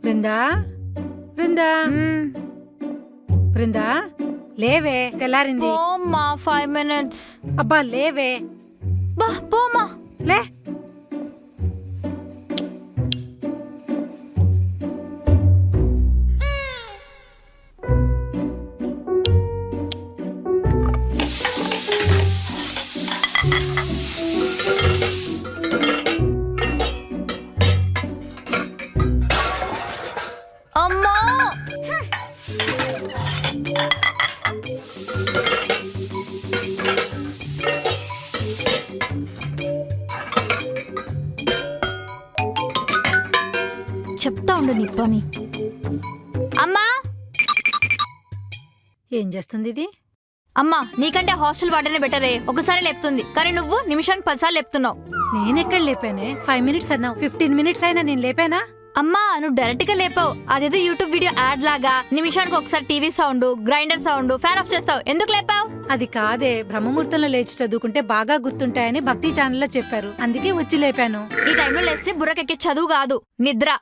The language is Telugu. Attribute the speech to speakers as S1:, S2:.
S1: బృందా బృందా బృందా లేవే, తెల్లారింది.
S2: పోమ్మా 5 minutes.
S1: అబ్బా లేవే,
S2: బా పోమ్మా.
S1: లే.
S2: అమ్మా చెప్తా ఉండు నీ పని. అమ్మా
S1: ఏం చేస్తుంది ఇది?
S2: అమ్మా నీకంటే హాస్టల్ వాడనే బెటరే. ఒకసారి లేపుతుంది కానీ నువ్వు నిమిషానికి 10 సార్లు లేపుతున్నావు.
S1: నేనెక్కడ లేపానే? 5 minutes అన్నావు, 15 minutes అయినా నేను లేపానా?
S2: అమ్మా నువ్వు డైరెక్ట్ గా లేపావు. అదేదో యూట్యూబ్ వీడియో యాడ్ లాగా నిమిషానికి ఒకసారి TV sound, grinder sound, fan of చేస్తావు. ఎందుకు లేపావు?
S1: అది కాదే, బ్రహ్మముహూర్తంలో లేచి చదువుకుంటే బాగా గుర్తుంటాయని భక్తి ఛానల్లో చెప్పారు, అందుకే వచ్చి లేపాను.
S2: ఈ టైంలో లేస్తే బుర్రకెక్కే చదువు కాదు, నిద్ర.